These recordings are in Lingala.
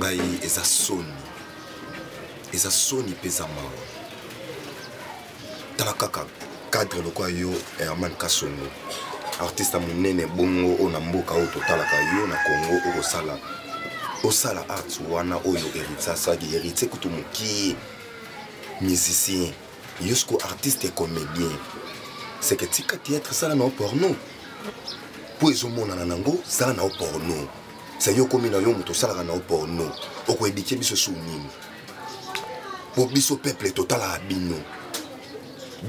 ngai eza soni peza mawa tala kaka cadre lokwa yo Herman Kasongo artiste monene bongo o na mboka o totalaka yo na Congo osala art wana oyo héritier kutu moki musicien jusqu'au artiste et comédien c'est que tika théâtre sala na porno po ezomonana nango sala na porno c'est yo komi na yo moto salaka na porno oko édiquer biso sou nini po biso peuple total a bino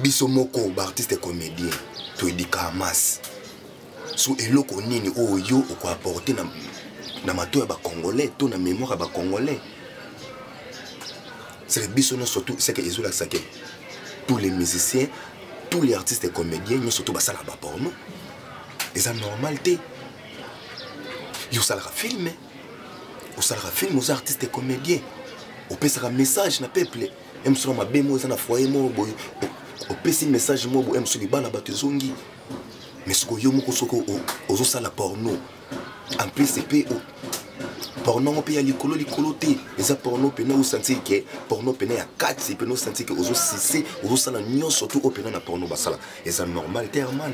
biso moko ba artiste et comédien to édika masse sou eloko nini oyo oko apporter na mato ya ba congolais to na mémoire ya ba congolais c'est le biso non surtout c'est que isola ça que tous les musiciens tous les artistes et comédiens nous surtout ba sala ba porno et ça normalité yo salara film aux artistes et comédiens au pesera message na peuple em sur ma bemo za na foyer mo boy au pesi message mo bo em sur libala batezongi mais ce que yo moko soko ozo sala porno en plus c'est pe porno on peut y likolo te eza porno pena ou sentir que porno pena ya 4 c'est pena sentir que ozo cesser ozo sala nyon surtout au pena na porno basala et ça normal termal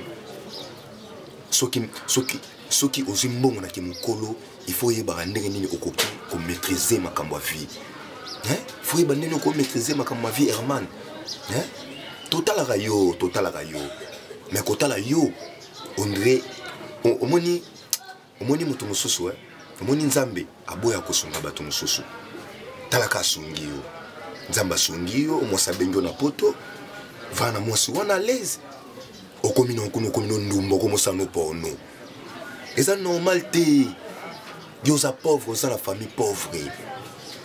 soki ozimbongo na kimukolo il faut yeba ndenge nini okoki ko maîtriser makambo vie hein faut yeba ndenge ko maîtriser makambo vie Herman hein total rayo mais kotala yo ondre omoni mutu mususu omoni nzambe aboya kosunga bato mususu talaka sungi yo nzamba sungi yo omosabengo na poto vana mosi wana l'aise okomi na kono ndumbo ko mosano porno et ça normalité yo za pauvre ça la famille pauvre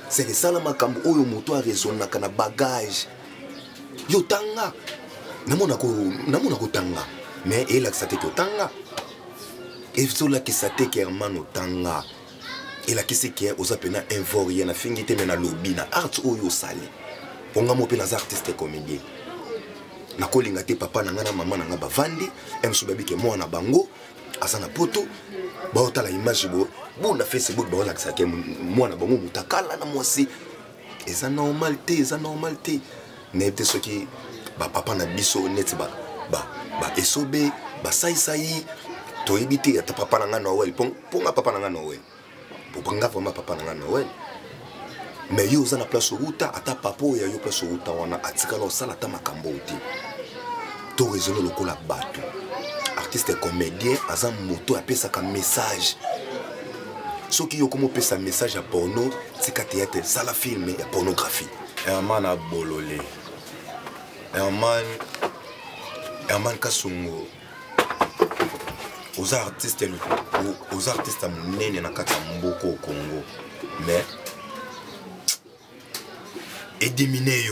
c'est que ça la makambo oyo moto a raisonner kana bagage yo tanga namona ko tanga mais il a que ça te tanga et cela qui ça te Herman otanga et la qui c'est que aux appena invorien na fingi te mena lobby na art oyo sali ponga mo pe na artiste et comédien na kolinga te papa na ngana mama na nga bavandi emsu babike mwana bango asana poto ba otala image bo na Facebook ba ola kisake mwana bango mutakala na mwasi eza normalité ne te soki ba papa na biso net ba esobe ba sai to ebite ata papa na nga Noël ponga papa na nga Noël ponga vraiment papa na nga Noël mais yo za na place ruta ata papo ya yo place ruta wana atikala osala ta makambo te to raisonner lokola bato artiste comédien aza moto apesaka message soki yo komo pesa message ya porno tika théâtre sala film ya pornographie Herman abolole Herman Kasongo aux artistes monene na kata mboko au Congo mais et diminuer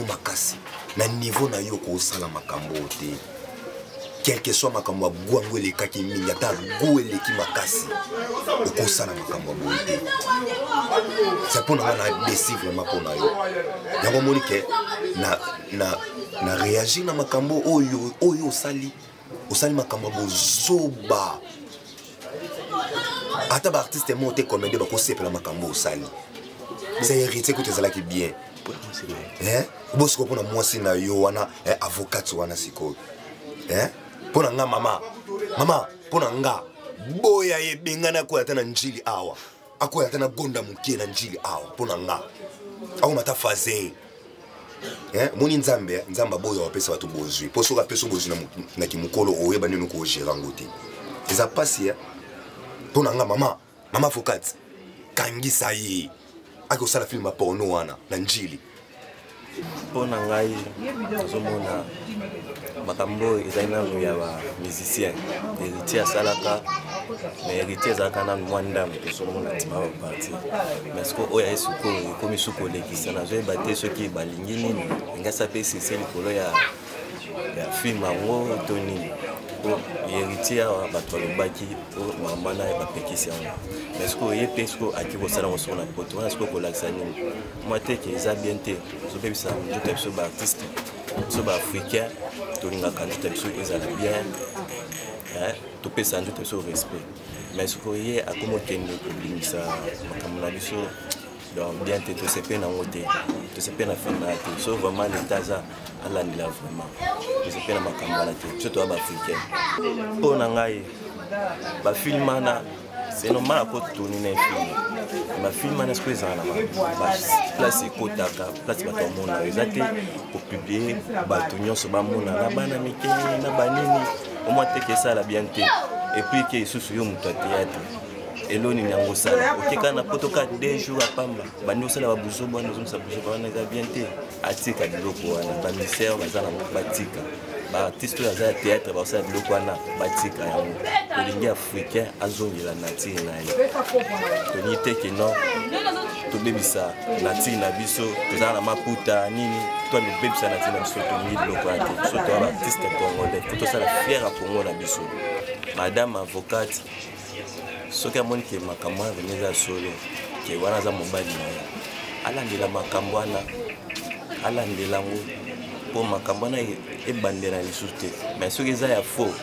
makasi na niveau na yo ko sala makambo te quel que soit makambo gwango le kaki mingi ta goele ki makasi ko sala makambo te c'est pour na décide vraiment pour na yo yango monike na réagir na makambo oyo sali makambo zoba ata ba artiste monté comédie ba ko sepela makambo osali c'est héritier que tu as bien hein boss ko pona mwasi na yo wana avocat wana siko hein pona nga mama pona nga boya yebengana ko atana njili awa akoya atana gonda mukie na njili awa pona nga ako mata faze hein moni nzambe boya wapesa watu bozwi poso ka peso bozwi na kimukolo oyeba nini ko gérant ngoti eza pasi pona nga mama avocat kangisa yi ako sala film porno wana na njili pona ngai azomona makambo ezana ya ba musicien héritier salaka mais héritier zakana mwanda mtosomona tima ba parti mais ce ko oya esuko komi suko lekisa na zo bate soki balingi nini ngasa pe c'est likolo ya film ngo toni ko héritier bato lobaki o mamana ba pekisi yango mais ce ko yepe ce ko akiko sala ngo sona poto wana ce ko kolakisa nini moi te ke za bien te zo pe bisa ndoto so ba artiste so ba africain to linga kanto so ezala bien hein to pesa ndoto so respect mais ce que ye akomo kende kobimisa makambo na biso donc bien te tosepe na ngo te tosepe na fin na te so vraiment l'état aza alandela vraiment tosepe na makambo wana te biso toya baafricain mpo na ngai bafilme wana c'est normal à tourner un film. Ma film est ce que ça place ekotaka place bato mona ezate pour publier bato nyonso bamona na bana mike na banini au moins te que ça la bien te et puis que susu yo muto théâtre eloni nyango sala okeka na potoka 2 jours à pamba bandi osala babuzo bwana ozomisa buzo bwana eza bien te atika biloko wana ba ministère bazala batika artiste oyo théâtre basala biloko wana batika yango tolingi africain azongela natire na ye toni te ke non tobebisa natire na biso tozala na maputa nini tobebisa natire na biso tolingi biloko wana te biso toya baartiste congolais po tosala fier ya congo na biso madame avocate soki amoni ke makambo wana veni eza solo ke wana aza mobali na ye alandela makambo wana alandela ngo mpo makambo wana ebandela lisusu te mais soki eza ya faux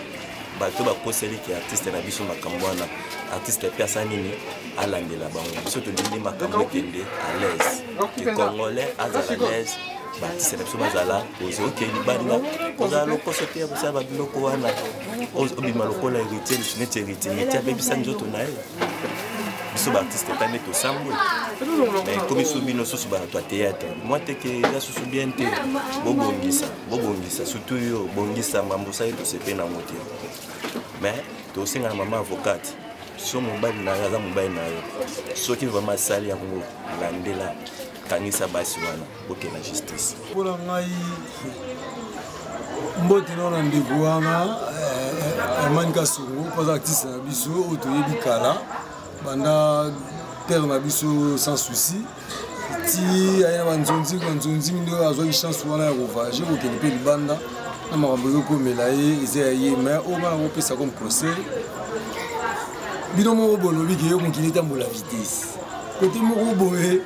bato bakoseli ke artiste na biso makambo wana artiste pe asa nini alandela bango biso tolingi makambo ekende à l'aise ke congolais azala l'aise baartiste na biso bazala oze oke libanda kozala lokoso te ya kosala babiloko wana obima lokola héritier lisu neti héritier abebisa nzoto na ye biso baartiste eta nde tosambwe mais komi so bino susu bato ya théâtre mwa teke eza susu bien te bobongisa surtout yo bongisa mambosa ye tosepe nango te mais tosenga na mama avocate so mobali na ye aza mobali na yo soki vraiment asali yango landela kangisa basi wana okela justice mpona ngai mbote na ndeko wana Herman Kasongo mpoza artiste na biso oyo toyebi kala banda terre na biso sans souci ti ayina banzonzi nde azwaki chance wana ya kovage kokende mpe libanda na makambo ezokomela ye eza ya ye mais oyo bana kopesa comme conseil bino moko bolobi ke yo mokili etambola vitesse kote moko boye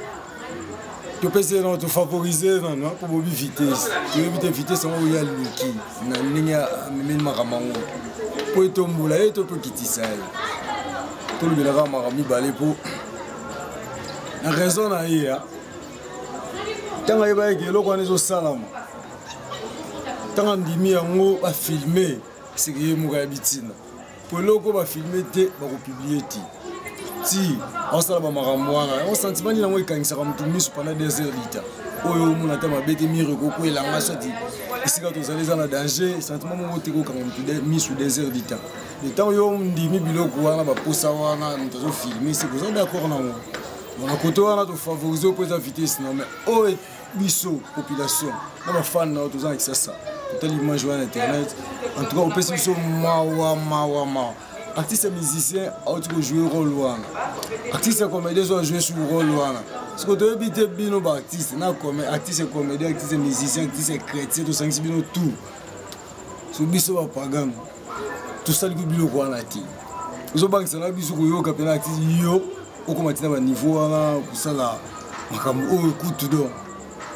topesa na tofavorize nano mpo bobi vitesse toyebi te vitesse yango oyo aluki na ndenge amemeli makambo yango mpo etombola ye to mpo ekitisa ye tolobelaka makambo mibale mpo na raison na ye ntango ayebaki ke eloko wana ezosalama ntango andimi yango bafilme seke ye moko ayebi ntina mpo eloko bafilme te bakopiblie te ti aosala bamakambo wana yango sentiment nini yango ekangisaka motu miso pendant 2 heures lita oyo omona te mabe te mire ekokwelanga soti esika tozali eza na danger sentiment moko te kokanga motu miso 2 heures lita ntango yo ndimi biloko wana baposa wana moto azofilme seke oza d'accord nango na kote wana tofavorize mpo eza vitesse na mais oyo biso population na bafane na yo toza na kisasa totali image wana na internet en tout cas opesi biso mawa artiste musicien auti kojouer rôle wana artiste comédien zo jouer sur rôle wana parce que toyebi te bino baartiste na artiste comédien artiste musicien artiste chrétien tosangisi bino tout so biso bapagano tosali ko biloko wana te ozobangisa na biso koyoka mpena artiste yo okoma tina baniveau wana kosala makambo oyo kutu donc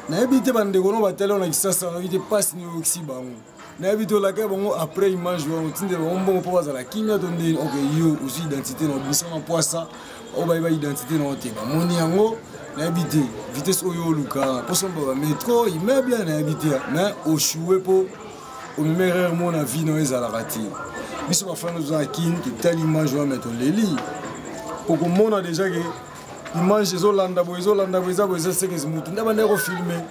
nayebi te bandeko no batali wana kisasa nayebi te mpasi niyokisi bango nayebi te olakaki bango après image wana otindela bango mbongo mpo bazala kimia to ndeni ok yo ozwi identité na obimisa na poisa oyo bayeba identité na ote bamoni yango nayebi te vitesse oyo oluka mposo mpa bametro immeuble ya nayebi te mais oshue mpo omemerere mo na vie na ezalaka te biso bafani oza na kini totali image wana me toleli okomona déjà ke image ezolanda boye eza boye eza sekezi mutu nde bandeki kofilme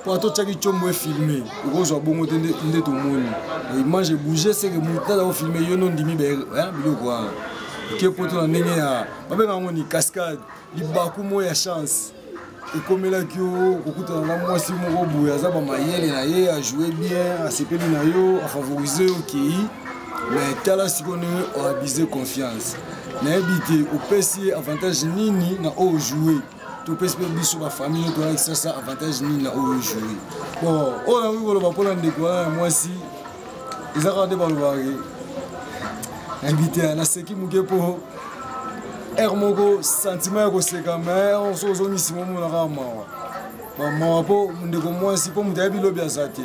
mpo atotiaki tiombo efilme okozwa bongo te nde tomoni image ebouge seke mutu aza kofilme yo no ndimi biloko wana ke poto na ndenge ya babengango ni cascade libaku mo ya chance ekomelaki yo kokutana na mwasi moko boye aza bamayele na ye ajoue bien asepeli na yo afavorize okei mais tala sikoyo ndenge oabuse confiance nayebi te opesi ye avantage nini na oyo joue topesi mpe biso bafamille oyo tolaki sasa avantage nini na oyo joue bon oyo nangi koloba mpona ndeko wana ya mwasi eza kaka nde balobaki nayebi te naseki moke mpo ere moko sentiment ya koseka mais so ozongisi momonaka mawa mpo ndeko mwasi mpo moto ayebi lobi aza te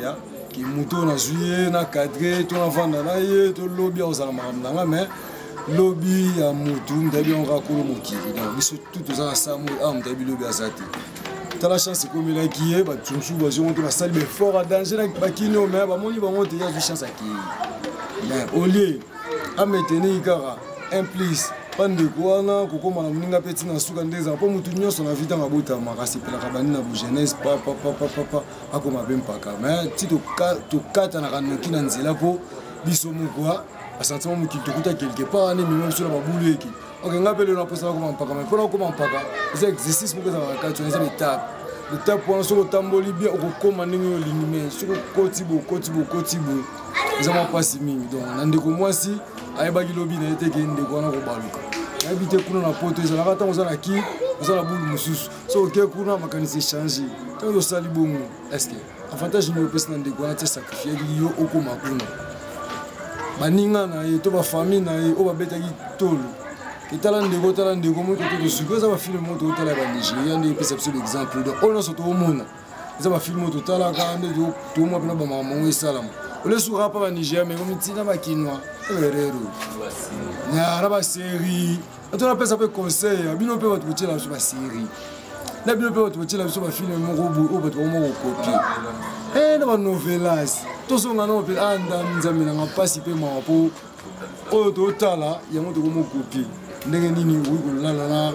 ke moto oyo nazwi ye na cadre to navanda na ye tolobi akozala makambo nanga mais lobby ya mutu mtabi on rakolo mokili donc biso tout ça samu mtabi lobby azati t'as la chance comme il a qui est bah tu me vois on te va salir fort à danger avec bakino mais bah moni bango te y a du chance à qui mais au lieu à maintenir kara implice pande kwana kokoma na muninga peti na suka ndeza po mutu nyonso na vita mabota makasi pela kabani na bu jeunesse papa akoma bempaka mais ti to kata na kanoki na nzela po biso mukwa asantiment muki tokuta quelque part ne même sur la babulu eki ok ngapele na posa koma mpaka mais pona koma mpaka c'est exercice muko za wakati on les étapes pour so tamboli bien okoma ndenge yo lingi mais soko kotibo ezama pasi mingi donc na ndeko mwasi ayebaki lobi na ete ke ndeko wana kobaluka ayebite kuna na poto ezalaka ntango oza na ki oza na bulu mosusu so oke kuna makanisi echange ntango osali bongo estce avantage nini opesi na ndeko wana te sacrifiaki yo okoma kuna baninga na ye to bafamille na ye oyo babetaki tolo ketala ndeko moko totosuki oza bafilme moko totala ya banigéria nde epesa biso l'exemple donc oyo nyonso toomona eza bafilme oyo totalaka nde toomwa mpena bamakambo yango esalama olesuka pa banigéria mais komitina bakinois erero na basérie atonapesa mpe conseil bino mpe bato botiela biso basérie na bino mpe bato botiela biso bafilme moko oyo bato bamoko kopie na banovelas tosonga nao mpe andami nzambe nanga mpasi mpe mawa mpo oyo totala yango tokomokopie ndenge nini okoki kolala na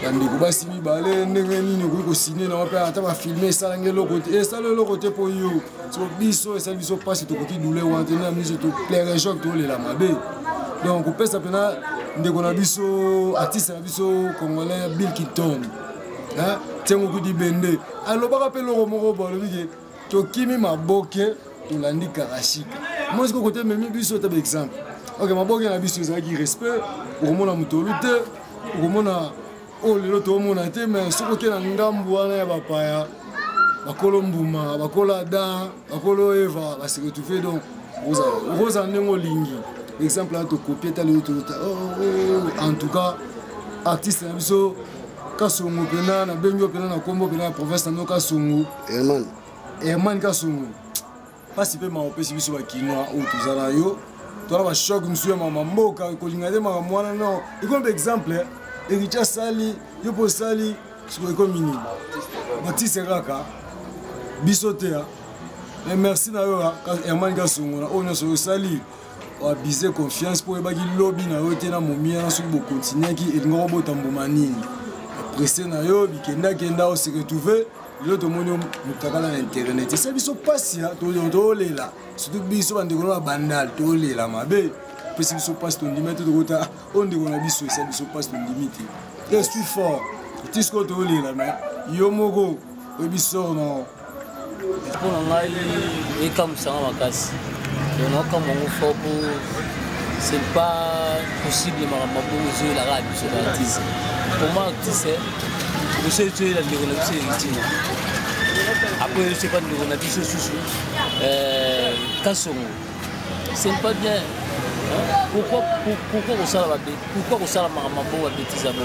bandeko basi mibale ndenge nini okoki kosine nango mpe ata bafilme esalangi eloko te esala eloko te mpo yo so biso esali biso mpasi tokoki douleur wana te na miso toplaire joc tolela mabe donc kopesa mpena ndeko na biso artiste na biso congolais Bill Clinton ntiango okudi bende alobaka mpe eloko moko balobi ke tokimi maboke tolandi karashika moi siko kote memi biso ta baexemple ok maboke na biso ezalaki respect okomona motolu te okomona oyo lelo toomona te mais soki oke na ngambu wana ya bapaya bakolo mbuma bakolo adam bakolo eva baseretoufe donc okozala ndenge olingi exemple ya tokopie ta lelo tolota en tout cas artiste na biso Kasongo pena na bengo pena na kombo pena na province na no Kasongo Herman Kasongo pasi pe ma opesi biso ba kinoa o tuzala yo to ba choc monsieur mama mboka ko linga de mama mwana no iko exemple Ericha sali yo po sali siko ko mini Baptiste Kaka biso tea mais merci na yo Herman Kasongo na o nyoso sali wa bize confiance pour ebaki lobby na yo te na momia na so bo continuer ki elingo bota mbuma nini pressé na yo bikenda o se retrouver l'autre monde mutakala na internet c'est biso pasi ya to lela surtout biso bandeko na bandal to lela mabe pesi biso pasi to ndimete to kota on ndeko na biso c'est biso pasi to ndimite je suis fort tisco to lela mais yo moko biso no pour ngai et comme ça makasi donc comme on faut c'est pas possible makambo la radio sur l'artiste pour moi artiste vous savez tu la développement après je sais pas de on a dit ce sous Kasongo c'est pas bien pourquoi on sala makambo wa bêtise à bon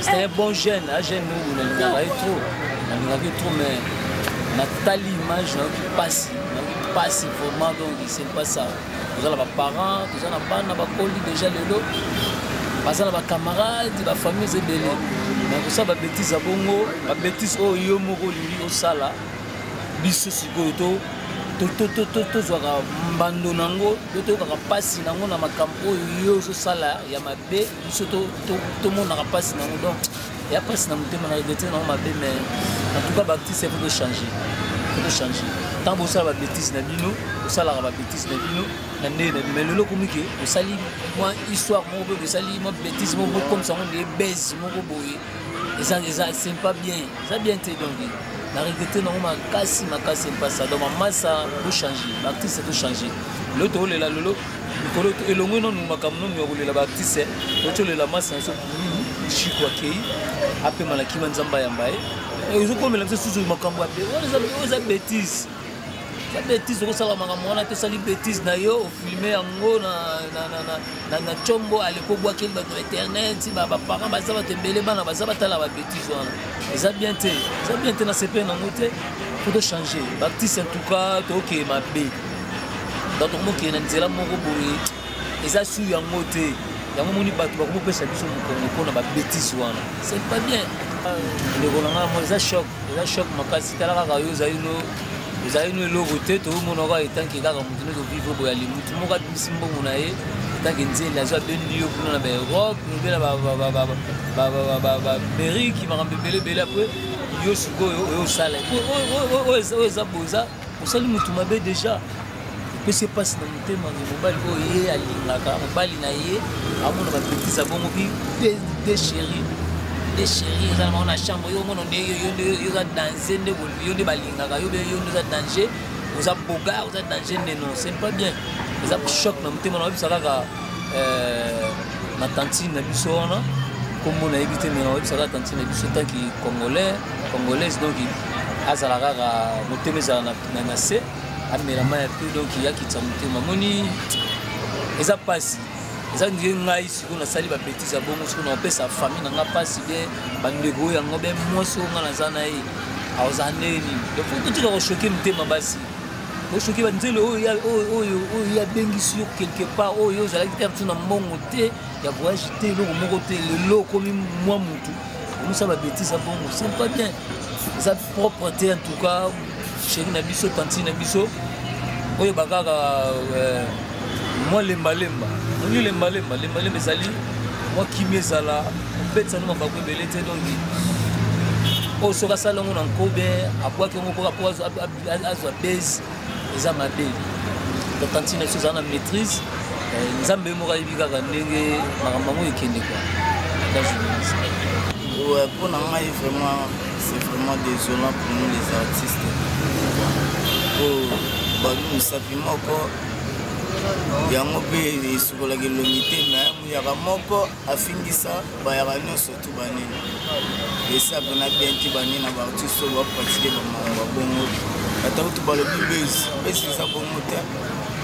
c'est un bon jeune nous on a trop mais on a l'image qui passe vraiment donc c'est pas ça vous avez des parents vous avez des bana bakoli déjà lelo vous avez des camarades des familles c'est belé mais vous savez ba bêtise à bongo ba bêtise o yo moko lili o sala biso sikoto to zwaka mbando nango to ka pasi nango na makambo yo so sala ya mabe biso to mona ka pasi nango donc ya pasi na mutema na regretter nango mabe mais en tout cas Baptiste il faut changer tant que ça va bêtise na bino ça la va bêtise na bino na ndene mais le communiqué au sali moi histoire mon be sali moi bêtise mon comme ça on des baise mon boye et ça c'est pas bien ça bien te donc la regretter non makasi pas ça donc massa pour changer Baptiste faut changer le to le la lolo kolo elongo non makamno ni la Baptiste to le la massa so chikwa kei ape malaki manzamba ya mbaye et ils ont comme la sous makambo ape on bêtise la bêtise ko sala makambo na te sali bêtise na yo filmer yango na chombo aleko bwa kel ba internet ba parents ba za ba tembele bana ba za ba tala ba bêtise wana ça bien te na CP na moté faut changer Baptiste en tout cas to OK ma B donc mo ki na nzela moko boye eza su yango te yango moni bato bakomopesa biso mokongo mpona babétise wana c'est pas bien ndeko na nga mo eza choc makasi tala kaka yo ozali no eloko te toomona kaka etanke kaka motu ne tovivre boya limutu moko abimisi mbongo na ye etanke nzeli azwa abendi yo kuna na baeurope obe na baamérike makambo ebelebele apres yo sikoyo oyo osala oyo eza boza osali motu mabe déjà epesi epasi na motema mobali oyo ye alingaka mobali na ye amona bapetisa bongo pi déchéri eza na chambre yo mona yo eza danger nde yo nde balingaka yo nde eza danger oza boga oza danger nde non c'est pas bien eza choc na motema na babisa kaka na tantine na biso wana kombo nayebi te me babisa kaka tantine na biso tanki congolaise donc azala kaka motema ezala na se amela mai ya pe donc yakitisa motema moni eza pasi eza ndie ngai sikoyo nasali babétise ya bongo sikoyo naopesa famille na nga mpasi be bandeko oyo yango be mwasi oyo nga naza na ye aoza ndeni donc totika koshoke motema basi oshoke banzele oyo yabengisi yo quelque part oyo ozalaki te biso na mbongo te ya voyage te eloko moko te lelo okomi mwa motu omosala babétise ya bongo c'est pas bien eza propre te en tout cas chéri na biso tanti na biso oyo bakaka mwa lembalemba moni lembalemba ezali mwa kimi ezala obetisa no mabaku ebele te donc oyo soki asala yango na nkobe abwaki yango mpo azwa base eza mabe tanti na biso ezala na maîtrise nzambe moko ayebi kaka ndenge makambo yango ekende kwa pour ngai c'est vraiment désolant pour nous les artistes balumisapi moko yango mpe esukolaka elongi te me muyaka moko afingisa bayaka nyonso tu banini esa pena bien ti banini na baartiste oyo bapratike bamakambo babongo ata kutu balobi besi eza bongo te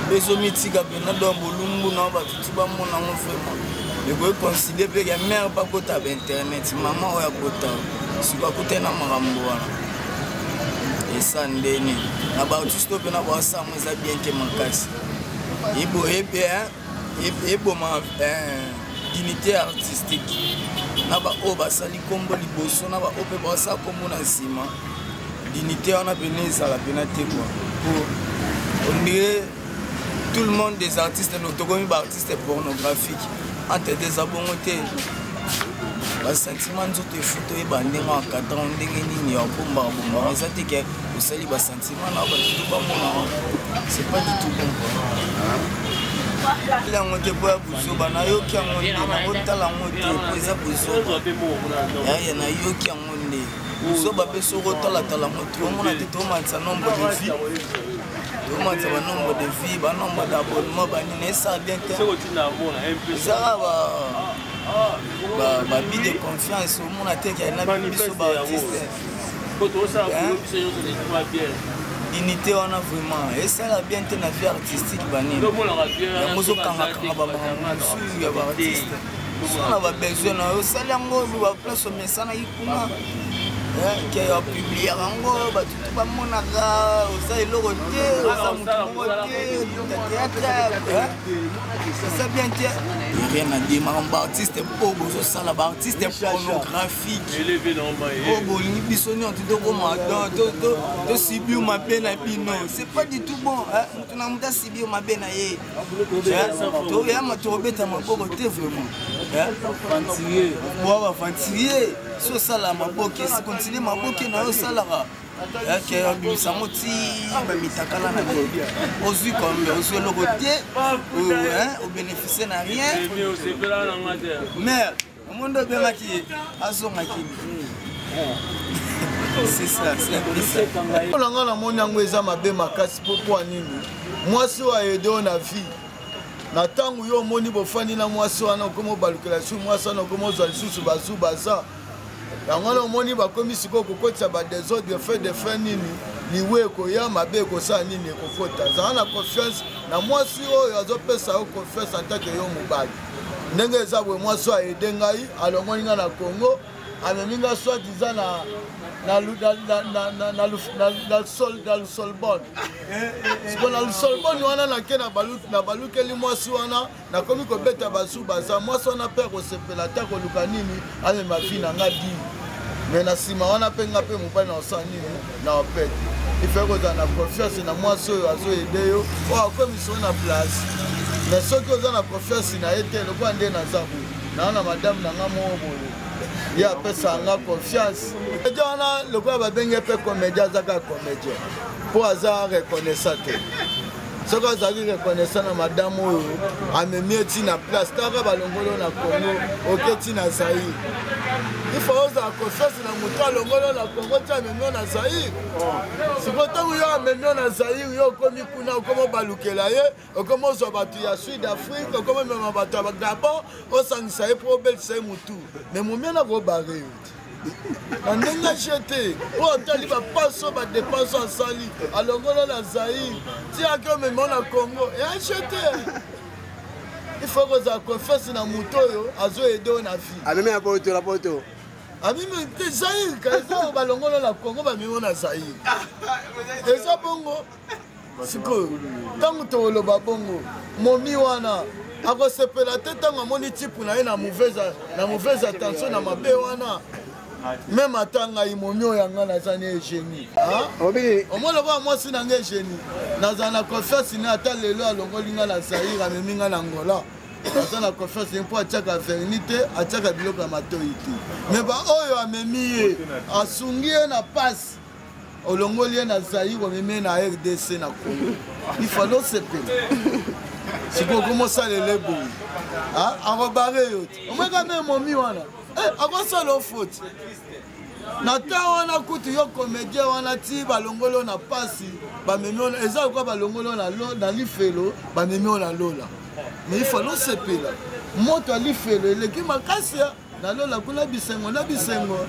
bezomitika pena don bolumbu na bato ti bamonango vraiment ekoki considere mpe ya mare bakota bainternet mama oyo akota soki akota na makambo wana esa ndeni na baartiste oyo mpena baosamo eza bien te makasi eboma dignité artistique na baoyo basali kombo liboso na baoyo mpe basala kombo na nsima dignité wana pene ezala pena te kwa po ondire tout le monde des artistes tokomi baartiste pornographique entre des abongo te basentiment nzoto efuta oyeba ndenge wakadra ndenge nini ya bombaka eza te ke osali basentiment na bato to bamona c'est pas du tout bon yango te po ya buzoba nayoki yango nde nakotala yango te po eza buzoba yaya nayoki yango nde buzoba mpe soki otalatala yango te omona te tomanisa nombre de vie tomanisa banombre de vie banombre d'abonnement banini esala bien te ezaka babi de confiance omona te kayenabi biso baartiste dignité wana vraiment esala bien te na vie artistique banini yango ozokangakanga bamakambo mosusu ya baartiste so na babesoin na yo osali yango baplace omesanaki kuna ke opubliaka yango bato tu bamonaka oza eloko te oza motu moko te teatre eza bien te rien à dire makambo baartiste mpo bozosala baartiste pornographique oyo bolingi biso nyonso tokoma tosibi mabe na bino c'est pas du tout bon moto na moto asibi mabe na ye toyama tokobeta maboko te vraiment boa baventurier si osala maboke esi continue maboke na yo osalaka ke obimisa yango ti bamitakala na be ozwi kombe ozwi eloko te obénéficie na rien mais omondo obengaki azongaki c'est ça c'est ça olanga namoni yango eza mabe makasi mpo nini mwasi oyo ayede oyo na vie na ntango yo omoni bofandi na mwasi wana okoma obalukela su mwasi wana okoma ozwa lisusu bazu baza yango wana omoni bakomi sikoyo kokotisa badésordre fait de fin nini liwe ekoya mabe ekosala nini ekokota zala na confiance na mwasi oyo azopesa yo confiance antake yo mobali ndenge eza boye mwasi oyo ayede ngai alongoli ngai na Congo amemi ngai soit diza na Solbonne. Siko na Solbonne wana nake na balukeli mwasi wana nakomi kobeta basu baza mwasi wana mpe kosepela te koluka nini amema vi na nga dini. Mais na nsima wana mpe nga mpe mobali na osala nini na opete. Ife kozala na confiance na mwasi oyo azoyede yo oyo akomisa yo na place. Mais soki oza na confiance na ye te lokola nde naza boye naa na madame na nga moko boye ye apesa nga confiance. Comédien wana lokola babenge mpe comédien azaka comédien mpo aza reconnaissant te. Soki azalaki reconnaissant na madame oyo amemi eti na place taka balongolo na Congo oketi na Zaïre. Il faut ozala confiance na moto alongolo na Congo ti amemi yo na Zaïre. Siko ntango yo amemi yo na Zaïre yo okomi kuna okomi obalukela ye okomi ozwa bato ya Sud Afrique okomi omema bato ya Gabon osangisa ye mpo obelisa ye motu me momi na kobare yo na ndenge achete mpo otali bapaso badepense asali alongolo na Zaïre tiaki omemi yo na Congo e achete. Il faut kozala confiance na moto oyo azoyede yo na vie amemi ya poto la poto amimi te Zaïre ka eza balongolo na Congo bamemi yo na Zaïre eza bongo. Sikoyo ntango tokoloba bongo momi wana akosepela te ntango amoni tipu na ye na mauvaise attention na mabe wana. Même ata ngai momi oyo yanga naza ne egénie omona lokola mwasi na nga egénie nazala na confiance ne ata lelo alongoli nga na Zaïre amemi nga na Angola naza na confiance ne mpo atiaka verni te atiaka biloko ya matoi te. Me baoyo amemi ye asungi ye na pasi olongoli ye na Zaïre omemi ye na RDC na Congo ifalo sepela siko komosalele boye akobare yo te omweka me momi wana akosala ofoti na ta wana kutu yo comédien wana ti balongolo na pasi bamemi ona eza lokola balongolo na lifelo bamemi ona lola mais il faut losepela moto ya lifelo eleki makasi na lola kuna bisengo na bisengo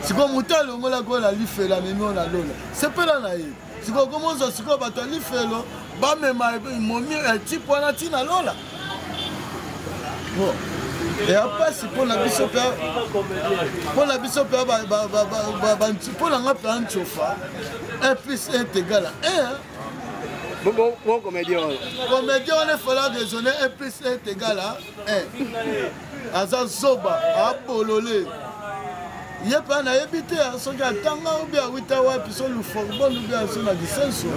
siko moto alongola ko na lifelo amemi ona lola sepela na ye siko komozwa siko bato ya lifelo bamema momi tipe wana ti na lola bon. Et après, c'est pour la biso père. Pour la biso père, pour la ngap un chofa. 1 plus 1 égale à 1. Bon comédien. Comédien, on est fallu raisonner 1 plus 1 égale à 1. Aza zoba, a bololé. Il n'y a pas à éviter, son gars, tanga ou bien 8 heures, puis son loup, bon, ou bien son a dit 500.